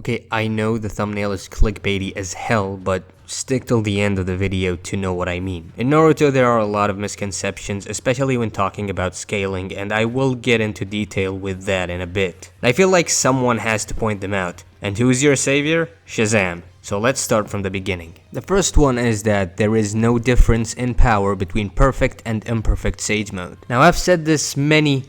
Okay, I know the thumbnail is clickbaity as hell, but stick till the end of the video to know what I mean. In Naruto, there are a lot of misconceptions, especially when talking about scaling, and I will get into detail with that in a bit. I feel like someone has to point them out. And who's your savior? Shazam. So let's start from the beginning. The first one is that there is no difference in power between perfect and imperfect Sage Mode. Now I've said this many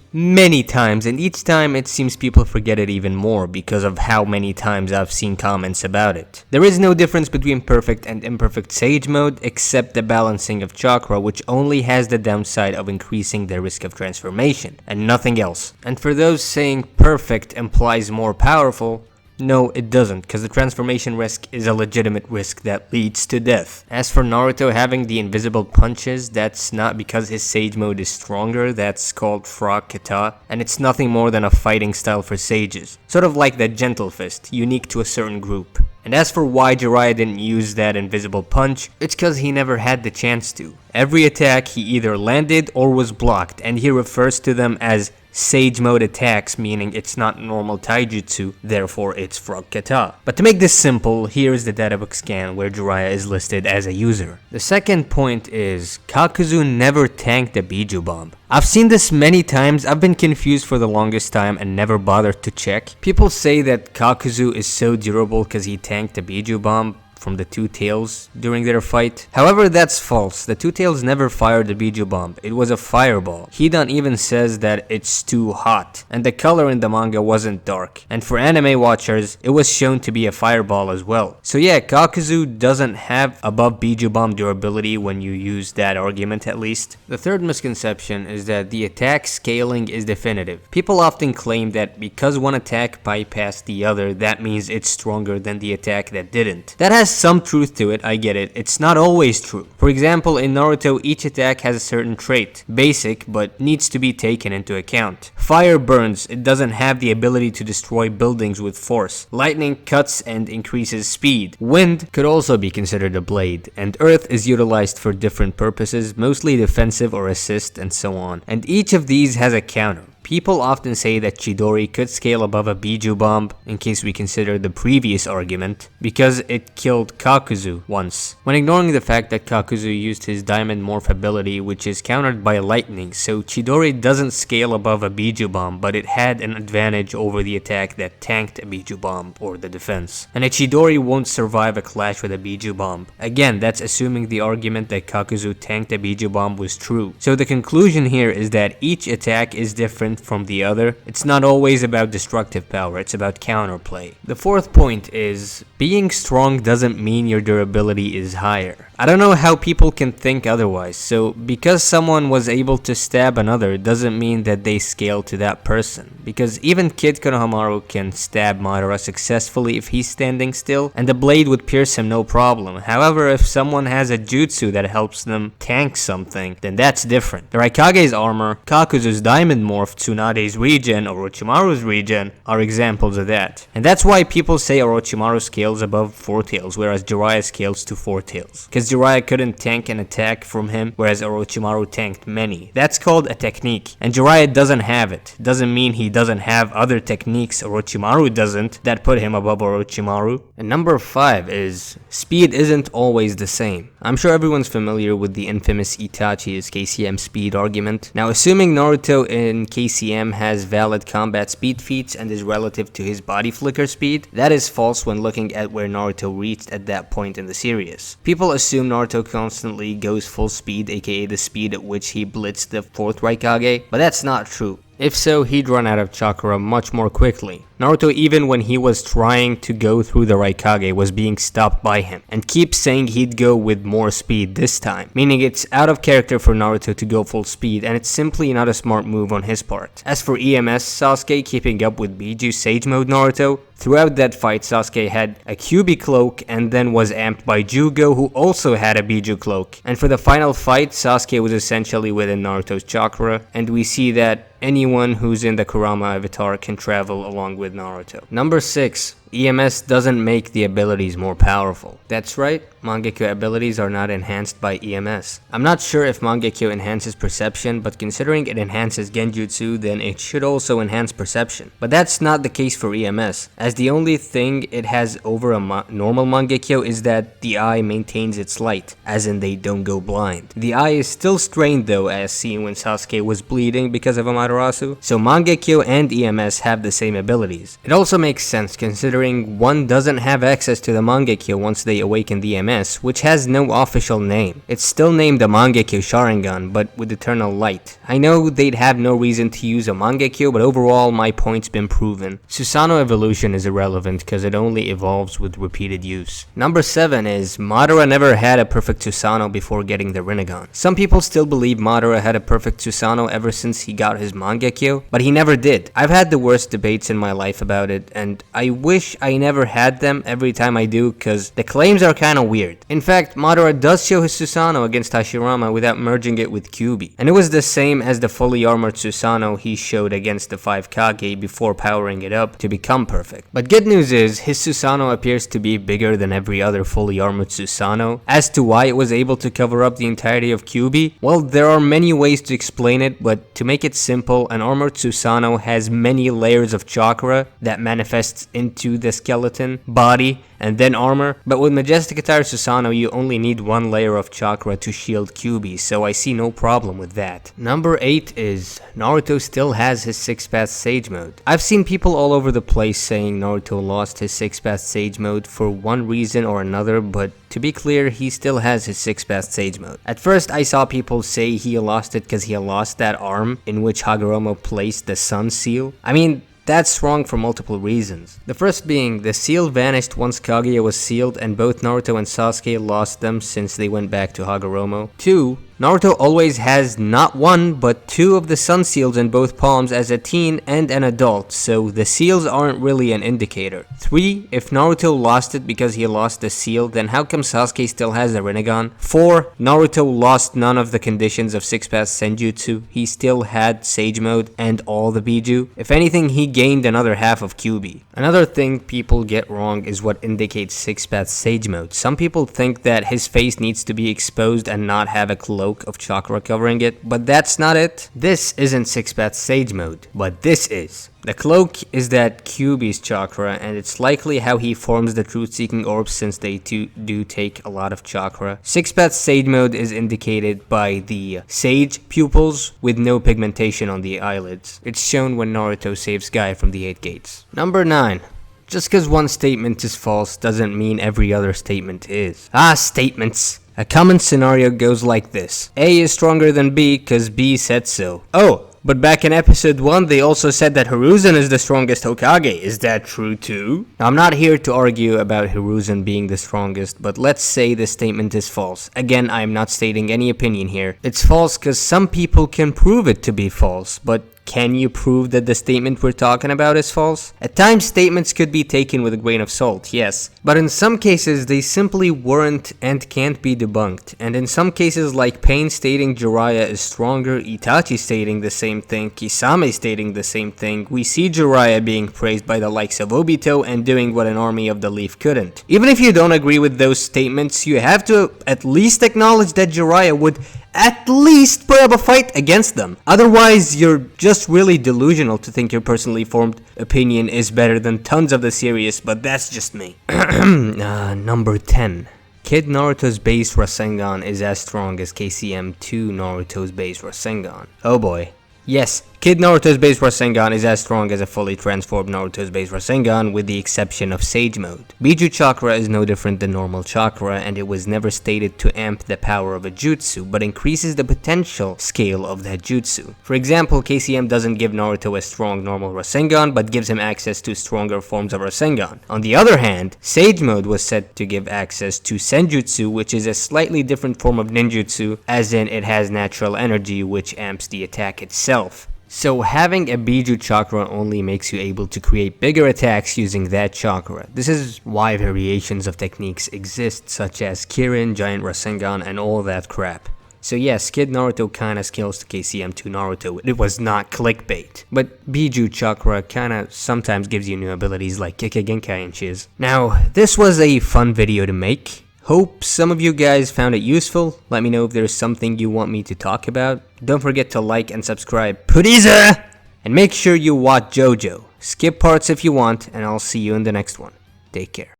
times, and each time it seems people forget it even more because of how many times I've seen comments about it. There is no difference between perfect and imperfect Sage Mode except the balancing of chakra, which only has the downside of increasing the risk of transformation, and nothing else. And for those saying perfect implies more powerful, no, it doesn't, because the transformation risk is a legitimate risk that leads to death. As for Naruto having the invisible punches, that's not because his Sage Mode is stronger, that's called Frog Kata, and it's nothing more than a fighting style for sages. Sort of like the Gentle Fist, unique to a certain group. And as for why Jiraiya didn't use that invisible punch, it's cause he never had the chance to. Every attack he either landed or was blocked, and he refers to them as Sage Mode attacks, meaning it's not normal taijutsu, therefore it's Frog Kata. But to make this simple, here is the databook scan where Jiraiya is listed as a user. The second point is, Kakuzu never tanked the Biju Bomb. I've seen this many times, I've been confused for the longest time and never bothered to check. People say that Kakuzu is so durable because he tanked the Biju Bomb from the Two Tails during their fight. However, that's false. The Two Tails never fired the Biju Bomb. It was a fireball. Hidan even says that it's too hot, and the color in the manga wasn't dark. And for anime watchers, it was shown to be a fireball as well. So yeah, Kakuzu doesn't have above Biju Bomb durability when you use that argument at least. The third misconception is that the attack scaling is definitive. People often claim that because one attack bypassed the other, that means it's stronger than the attack that didn't. That has some truth to it, I get it. It's not always true. For example, in Naruto, each attack has a certain trait. Basic, but needs to be taken into account. Fire burns. It doesn't have the ability to destroy buildings with force. Lightning cuts and increases speed. Wind could also be considered a blade. And earth is utilized for different purposes, mostly defensive or assist and so on. And each of these has a counter. People often say that Chidori could scale above a Biju Bomb, in case we consider the previous argument, because it killed Kakuzu once. When ignoring the fact that Kakuzu used his Diamond Morph ability, which is countered by lightning, so Chidori doesn't scale above a Biju Bomb, but it had an advantage over the attack that tanked a Biju Bomb, or the defense. And a Chidori won't survive a clash with a Biju Bomb. Again, that's assuming the argument that Kakuzu tanked a Biju Bomb was true. So the conclusion here is that each attack is different from the other. It's not always about destructive power, it's about counterplay. The fourth point is, being strong doesn't mean your durability is higher. I don't know how people can think otherwise, so because someone was able to stab another doesn't mean that they scale to that person. Because even Kid Konohamaru can stab Madara successfully if he's standing still, and the blade would pierce him no problem. However, if someone has a jutsu that helps them tank something, then that's different. The Raikage's armor, Kakuzu's Diamond Morph, Tsunade's regen, Orochimaru's regen are examples of that. And that's why people say Orochimaru scales above Four Tails, whereas Jiraiya scales to Four Tails. Because Jiraiya couldn't tank an attack from him, whereas Orochimaru tanked many. That's called a technique, and Jiraiya doesn't have it. Doesn't mean he doesn't have other techniques Orochimaru doesn't that put him above Orochimaru. And number 5 is, speed isn't always the same. I'm sure everyone's familiar with the infamous Itachi's KCM speed argument. Now, assuming Naruto in KCM has valid combat speed feats and is relative to his body flicker speed, that is false when looking at where Naruto reached at that point in the series. People assume Naruto constantly goes full speed, aka the speed at which he blitzed the 4th Raikage, but that's not true. If so, he'd run out of chakra much more quickly. Naruto, even when he was trying to go through the Raikage, was being stopped by him, and keeps saying he'd go with more speed this time, meaning it's out of character for Naruto to go full speed, and it's simply not a smart move on his part. As for EMS Sasuke keeping up with Biju's Sage Mode Naruto, throughout that fight Sasuke had a Kyuubi cloak and then was amped by Jugo, who also had a Biju cloak. And for the final fight, Sasuke was essentially within Naruto's chakra, and we see that anyone who's in the Kurama avatar can travel along with Naruto. Number 6. EMS doesn't make the abilities more powerful. That's right, Mangekyo abilities are not enhanced by EMS. I'm not sure if Mangekyo enhances perception, but considering it enhances Genjutsu, then it should also enhance perception. But that's not the case for EMS, as the only thing it has over a normal Mangekyo is that the eye maintains its light, as in they don't go blind. The eye is still strained though, as seen when Sasuke was bleeding because of Amaterasu, so Mangekyo and EMS have the same abilities. It also makes sense considering one doesn't have access to the Mangekyo once they awaken the EMS, which has no official name. It's still named a Mangekyo Sharingan, but with eternal light. I know they'd have no reason to use a Mangekyo, but overall my point's been proven. Susanoo evolution is irrelevant because it only evolves with repeated use. Number 7 is Madara never had a perfect Susanoo before getting the Rinnegan. Some people still believe Madara had a perfect Susanoo ever since he got his Mangekyo, but he never did. I've had the worst debates in my life about it, and I wish I never had them every time I do because the claims are kinda weird. In fact, Madara does show his Susanoo against Hashirama without merging it with Kyuubi, and it was the same as the fully armored Susanoo he showed against the 5 Kage before powering it up to become perfect. But good news is, his Susanoo appears to be bigger than every other fully armored Susanoo. As to why it was able to cover up the entirety of Kyuubi, well, there are many ways to explain it, but to make it simple, an armored Susanoo has many layers of chakra that manifests into the skeleton, body, and then armor, but with Majestic Attire Susanoo you only need one layer of chakra to shield Kyuubi, so I see no problem with that. Number 8 is Naruto still has his 6-path Sage Mode. I've seen people all over the place saying Naruto lost his 6-path Sage Mode for one reason or another, but to be clear, he still has his 6-path Sage Mode. At first I saw people say he lost it because he lost that arm in which Hagoromo placed the Sun Seal. I mean, that's wrong for multiple reasons. The first being, the seal vanished once Kaguya was sealed and both Naruto and Sasuke lost them since they went back to Hagoromo. 2. Naruto always has not one, but 2 of the sun seals in both palms as a teen and an adult, so the seals aren't really an indicator. 3. If Naruto lost it because he lost the seal, then how come Sasuke still has the Rinnegan? 4. Naruto lost none of the conditions of 6-path Senjutsu. He still had Sage Mode and all the Biju. If anything, he gained another half of Kyuubi. Another thing people get wrong is what indicates 6-path Sage Mode. Some people think that his face needs to be exposed and not have a cloak of chakra covering it, but that's not it. This isn't 6-path Sage Mode, but this is. The cloak is that Kyuubi's chakra, and it's likely how he forms the truth-seeking orbs since they do take a lot of chakra. 6-path Sage Mode is indicated by the sage pupils with no pigmentation on the eyelids. It's shown when Naruto saves Guy from the 8 gates. Number 9. Just because one statement is false doesn't mean every other statement is. Statements. A common scenario goes like this. A is stronger than B because B said so. Oh, but back in episode 1 they also said that Hiruzen is the strongest Hokage. Is that true too? Now, I'm not here to argue about Hiruzen being the strongest, but let's say the statement is false. Again, I am not stating any opinion here. It's false because some people can prove it to be false, but can you prove that the statement we're talking about is false? At times, statements could be taken with a grain of salt, yes. But in some cases, they simply weren't and can't be debunked. And in some cases, like Pain stating Jiraiya is stronger, Itachi stating the same thing, Kisame stating the same thing, we see Jiraiya being praised by the likes of Obito and doing what an army of the Leaf couldn't. Even if you don't agree with those statements, you have to at least acknowledge that Jiraiya would at least put up a fight against them. Otherwise, you're just really delusional to think your personally formed opinion is better than tons of the serious, but that's just me. Number 10. Kid Naruto's base Rasengan is as strong as KCM 2 Naruto's base Rasengan. Oh boy. Yes, Kid Naruto's base Rasengan is as strong as a fully transformed Naruto's base Rasengan with the exception of Sage Mode. Biju Chakra is no different than normal chakra, and it was never stated to amp the power of a jutsu, but increases the potential scale of that jutsu. For example, KCM doesn't give Naruto a strong normal Rasengan, but gives him access to stronger forms of Rasengan. On the other hand, Sage Mode was said to give access to Senjutsu, which is a slightly different form of ninjutsu, as in it has natural energy which amps the attack itself. So having a Biju chakra only makes you able to create bigger attacks using that chakra. This is why variations of techniques exist, such as Kirin, Giant Rasengan, and all that crap. So yes, Kid Naruto kinda scales to KCM2 Naruto. It was not clickbait. But Biju Chakra kinda sometimes gives you new abilities like Kike Genkai and shiz. Now, this was a fun video to make. Hope some of you guys found it useful. Let me know if there's something you want me to talk about. Don't forget to like and subscribe. Please! And make sure you watch JoJo. Skip parts if you want, and I'll see you in the next one. Take care.